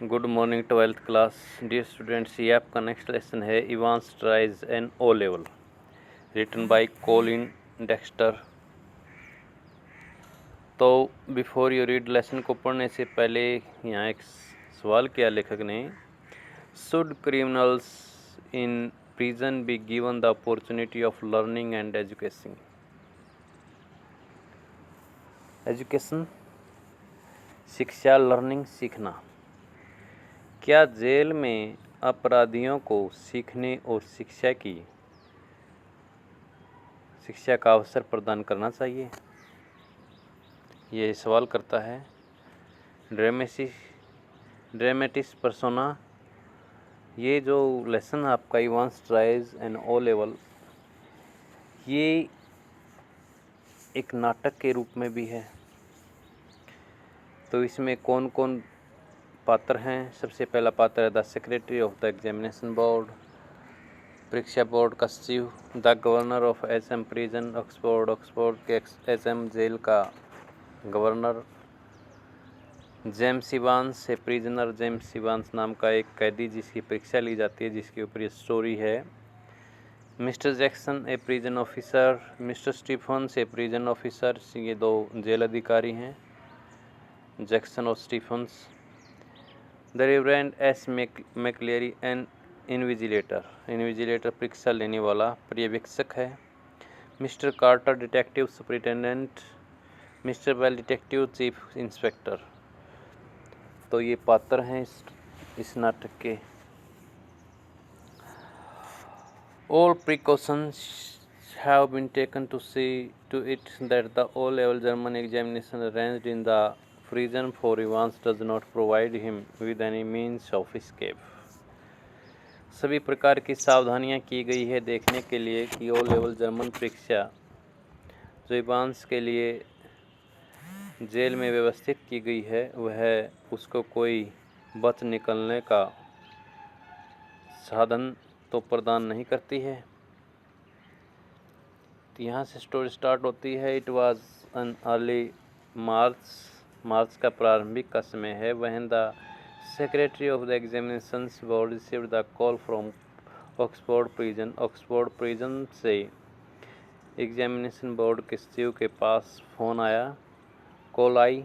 Good morning 12th class. Dear students, ये आपका next lesson है Evans tries an O level, written by Colin Dexter. तो before you read lesson को पढ़ने से पहले यहाँ एक सवाल किया लेखक ने, should criminals in prison be given the opportunity of learning and education. Education शिक्षा, लर्निंग सीखना। क्या जेल में अपराधियों को सीखने और शिक्षा का अवसर प्रदान करना चाहिए? ये सवाल करता है ड्रामेटिस पर्सोना। ये जो लेसन आपका Evans tries an O level, ये एक नाटक के रूप में भी है। तो इसमें कौन कौन पात्र हैं? सबसे पहला पात्र है the secretary of the examination board, परीक्षा बोर्ड का सचिव। The governor of HM prison Oxford, Oxford के एसएम जेल का गवर्नर। जेम्स इवांस है प्रिजनर, जेम्स इवांस नाम का एक कैदी जिसकी परीक्षा ली जाती है, जिसके ऊपर ये स्टोरी है। Mister Jackson a prison officer, mister Stephens a prison officer. ये दो जेल अधिकारी हैं, जैक्सन और Stephens. The reverend S McLeery an invigilator परीक्षा लेने वाला पर्यवेक्षक है। Mister Carter detective superintendent, mister Bell detective chief inspector. तो ये पात्र हैं इस नाटक के। All precautions have been taken to see to it that the O-level German examination arranged in the prison for Evans does not provide him with any means of escape. सभी प्रकार की सावधानियां की गई है देखने के लिए कि ओ लेवल जर्मन परीक्षा जो इवांस के लिए जेल में व्यवस्थित की गई है, वह उसको कोई बच निकलने का साधन तो प्रदान नहीं करती है। तो यहाँ से स्टोरी स्टार्ट होती है। इट वाज एन अर्ली मार्च का प्रारंभिक का समय है। When the secretary of the examinations board received the call from Oxford prison से एग्जामिनेशन बोर्ड के सचिव के पास फ़ोन आया, कॉल आई,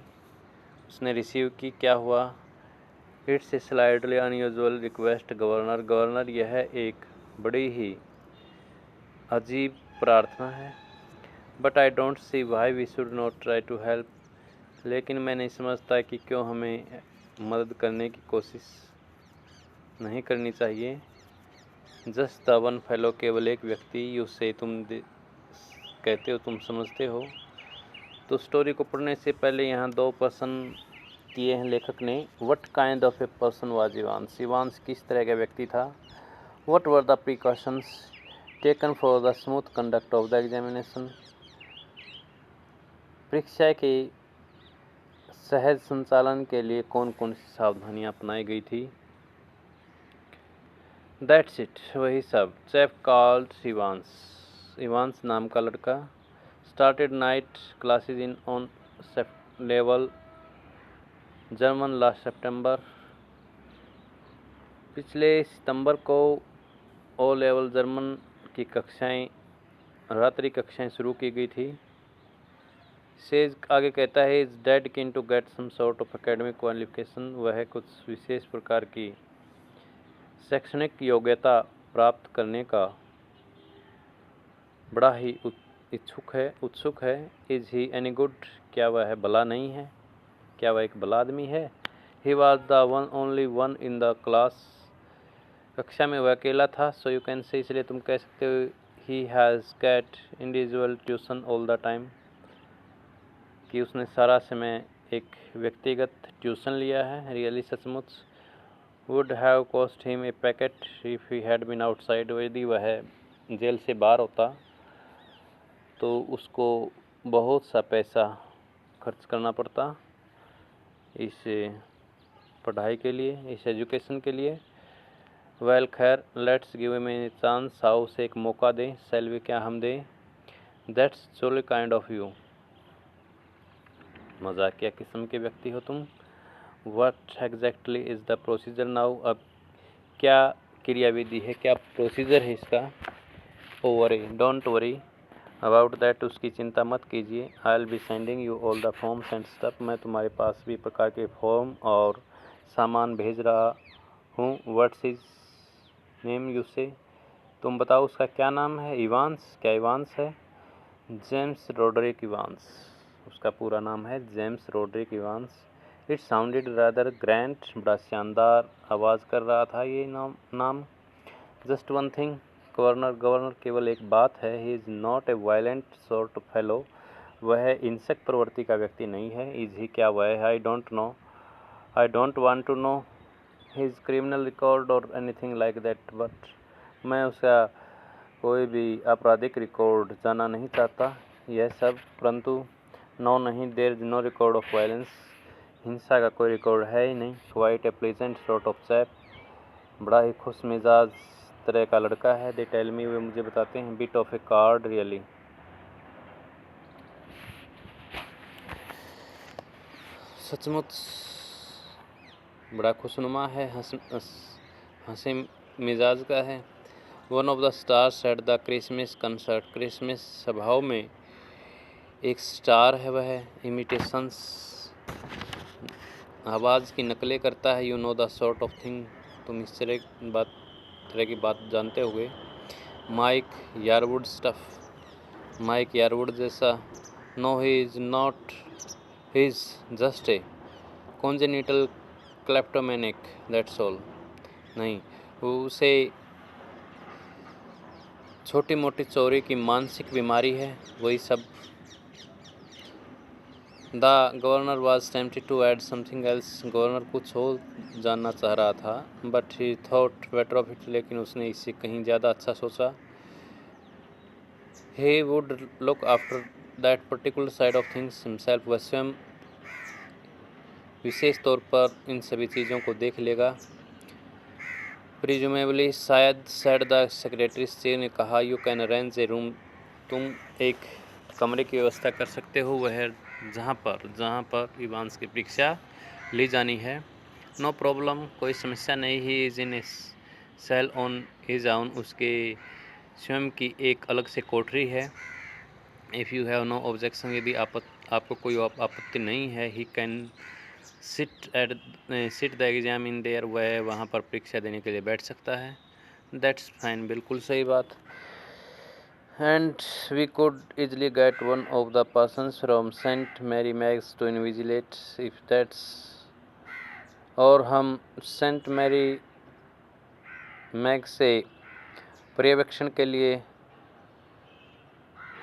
उसने रिसीव की। क्या हुआ? It's a slightly unusual request governor, यह एक बड़ी ही अजीब प्रार्थना है। But I don't see why we should not try to help. लेकिन मैं नहीं समझता कि क्यों हमें मदद करने की कोशिश नहीं करनी चाहिए। जस्ट द वन फेलो, केवल एक व्यक्ति। यू से तुम कहते हो, तुम समझते हो। तो स्टोरी को पढ़ने से पहले यहाँ दो प्रश्न किए हैं लेखक ने। What kind of a person was Evans? Evans किस तरह का व्यक्ति था? What were the precautions taken for the smooth conduct of the examination? परीक्षा के सहज संचालन के लिए कौन कौन सी सावधानियां अपनाई गई थी? दैट्स इट, वही सब। चैप कॉल्ड इवांस नाम का लड़का started night classes in on level German last सितंबर। पिछले सितंबर को ओ लेवल जर्मन की कक्षाएं, रात्रि कक्षाएं शुरू की गई थी। सेज आगे कहता है, is dead keen to get some sort of academic qualification. वह कुछ विशेष प्रकार की शैक्षणिक योग्यता प्राप्त करने का बड़ा ही उत्सुक है। Is he any good? क्या वह भला नहीं है? क्या वह एक भला आदमी है? He was the only one in the class. कक्षा में वह अकेला था। सो यू कैन से, इसलिए तुम कह सकते हो, he has get individual tuition all the time, कि उसने सारा समय एक व्यक्तिगत ट्यूशन लिया है। रियली, सचमुच। Would have cost him a packet if he had been outside. यदि वह जेल से बाहर होता तो उसको बहुत सा पैसा खर्च करना पड़ता इस पढ़ाई के लिए, इस एजुकेशन के लिए। वेल खैर, let's give him a chance. आओ उसे एक मौका दें। सेल वी, क्या हम दें? That's jolly kind of you. मजाकिया किस्म के व्यक्ति हो तुम। What exactly is the procedure now, अब क्या क्रियाविधि है, क्या प्रोसीजर है इसका। Oh worry, don't worry about that, उसकी चिंता मत कीजिए। I will be sending you all the forms and stuff, मैं तुम्हारे पास सभी प्रकार के फॉर्म और सामान भेज रहा हूँ। व्हाट्स हिज नेम यू से, तुम बताओ उसका क्या नाम है। इवांस, क्या इवांस है। जेम्स रोड्रिक इवांस, उसका पूरा नाम है James Roderick Evans. It sounded rather grand, बड़ा शानदार आवाज़ कर रहा था ये नाम। जस्ट वन थिंग गवर्नर, केवल एक बात है। ही is not a violent sort of fellow, वह हिंसक प्रवृत्ति का व्यक्ति नहीं है। इज़ ही, क्या वह है। I don't want to know his criminal record और एनीथिंग लाइक दैट, बट मैं उसका कोई भी आपराधिक रिकॉर्ड जानना नहीं चाहता, यह सब। परंतु नो नहीं, there is no record of violence, हिंसा का कोई रिकॉर्ड है ही नहीं। Quite a pleasant sort of chap, बड़ा ही खुश मिजाज तरह का लड़का है। दे टेल मी, वे मुझे बताते हैं। Bit of A card really, सचमुच बड़ा खुशनुमा है, हंसी मिजाज का है। One of the stars at the Christmas concert, Christmas सभाओं में एक स्टार है वह। इमिटेशंस, आवाज़ की नकलें करता है। You know the sort of thing, तुम इस तरह की बात जानते हुए। Mike Yarwood stuff, Mike Yarwood जैसा। No he is not, he is just a congenital kleptomaniac, that's all. नहीं, उसे छोटी मोटी चोरी की मानसिक बीमारी है, वही सब। The governor was tempted to add something else, governor कुछ और जानना चाह रहा था। But he thought better of it, लेकिन उसने इससे कहीं ज़्यादा अच्छा सोचा। He would look after that particular side of things himself, वह स्वयं विशेष तौर पर इन सभी चीज़ों को देख लेगा। प्रिजुमेबली, शायद, सेड द सेक्रेटरी, से ने कहा। You can arrange A room, तुम एक कमरे की व्यवस्था कर सकते हो, वह जहाँ पर इवांस की परीक्षा ली जानी है। नो प्रॉब्लम, कोई समस्या नहीं। He is in a cell on his own, उसके स्वयं की एक अलग से कोठरी है। If you have no objection, यदि आपको कोई आपत्ति नहीं है। He can sit the exam in there, वह वहाँ पर परीक्षा देने के लिए बैठ सकता है। दैट्स फाइन, बिल्कुल सही बात। And we could easily get one of the persons from Saint Mary Mags to invigilate if that's, और हम सेंट मैरी मैग से पर्यवेक्षण के लिए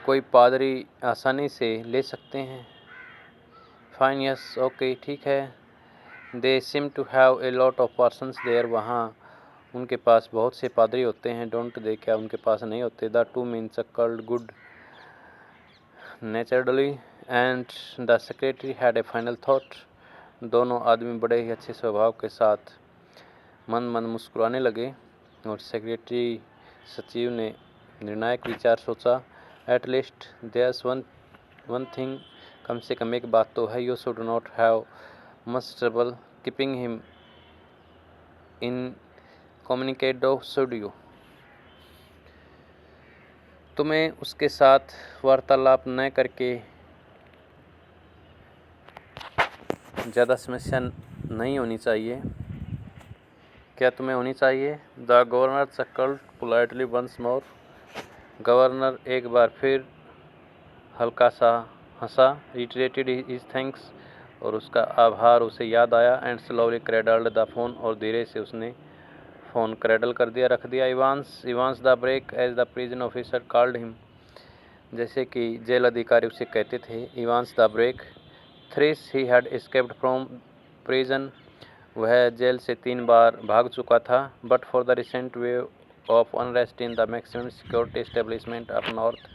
कोई पादरी आसानी से ले सकते हैं। फाइन, यस, ओके, ठीक है। They seem to have a lot of persons there, वहाँ उनके पास बहुत से पादरी होते हैं। डोंट दे, क्या उनके पास नहीं होते। The two men chuckled good naturally and the secretary had a final thought, दोनों आदमी बड़े ही अच्छे स्वभाव के साथ मन मुस्कुराने लगे। और सेक्रेटरी, सचिव ने निर्णायक विचार सोचा। At least there's one thing, कम से कम एक बात तो है। You should not have much trouble keeping him incommunicado, should you, तुम्हें उसके साथ वार्तालाप न करके ज़्यादा समस्या नहीं होनी चाहिए। क्या तुम्हें होनी चाहिए। The governor chuckled politely once more, governor एक बार फिर हल्का सा हंसा। रिटरेटेड हिज थैंक्स, और उसका आभार उसे याद आया। And slowly cradled the phone, और धीरे से उसने फ़ोन क्रेडल कर दिया, रख दिया। Evans the break, as the prison officer called him, जैसे कि जेल अधिकारी उसे कहते थे। इवांस द ब्रेक, थ्रिस he had escaped from prison, वह जेल से 3 बार भाग चुका था। But for the recent wave of unrest in the maximum security establishment of north,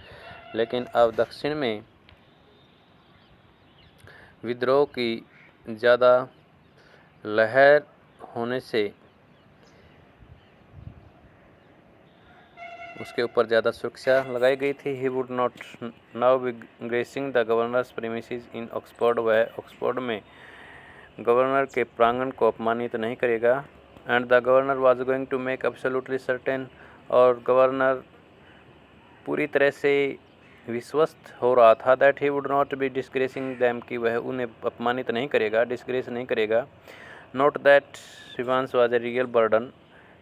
लेकिन अब दक्षिण में विद्रोह की ज़्यादा लहर होने से उसके ऊपर ज़्यादा सुरक्षा लगाई गई थी। He would not now be gracing the governor's premises in Oxford, वह ऑक्सफोर्ड में गवर्नर के प्रांगण को अपमानित नहीं करेगा। And the governor was going to make absolutely certain, और गवर्नर पूरी तरह से विश्वस्त हो रहा था that he would not be disgracing them, कि वह उन्हें अपमानित नहीं करेगा, डिस्ग्रेस नहीं करेगा। Not that Evans was a real burden,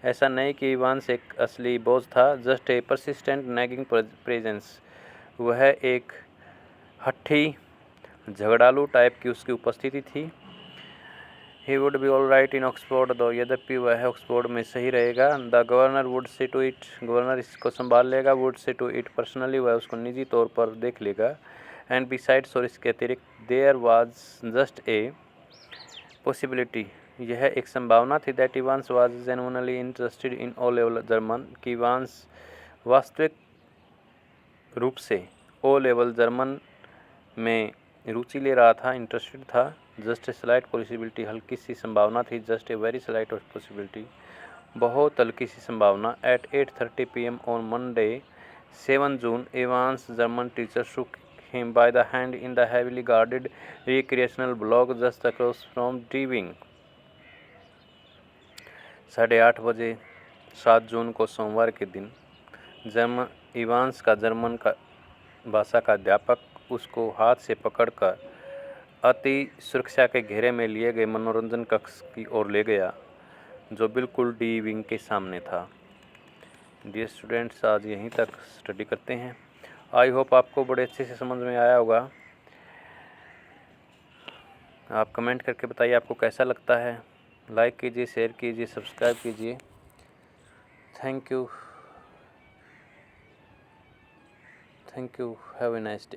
ऐसा नहीं कि इवांस एक असली बोझ था। Just a persistent nagging presence, वह एक हट्ठी झगड़ालू टाइप की उसकी उपस्थिति थी। He would be all right in Oxford though, यद्यपि वह ऑक्सफोर्ड में सही रहेगा। The governor would see to it, governor इसको संभाल लेगा। Would see to it personally, वह उसको निजी तौर पर देख लेगा। एंड बिसाइड्स, और इसके अतिरिक्त there was just a possibility, यह एक संभावना थी that Evans was genuinely interested in O level German, कि इवांस वास्तविक रूप से ओ लेवल जर्मन में रुचि ले रहा था, इंटरेस्टेड था। जस्ट ए स्लाइट पॉसिबिलिटी, हल्की सी संभावना थी। Just a very slight possibility, बहुत हल्की सी संभावना। At 8:30 PM on Monday 7 June, Evans German teacher shook him by the hand in the heavily guarded recreational block just across from D Wing। 8:30 बजे 7 जून को सोमवार के दिन इवांस का जर्मन का भाषा का अध्यापक उसको हाथ से पकड़कर अति सुरक्षा के घेरे में लिए गए मनोरंजन कक्ष की ओर ले गया, जो बिल्कुल डी विंग के सामने था। डियर स्टूडेंट्स, आज यहीं तक स्टडी करते हैं। आई होप आपको बड़े अच्छे से समझ में आया होगा। आप कमेंट करके बताइए आपको कैसा लगता है। लाइक कीजिए, शेयर कीजिए, सब्सक्राइब कीजिए। Thank you, have a nice day.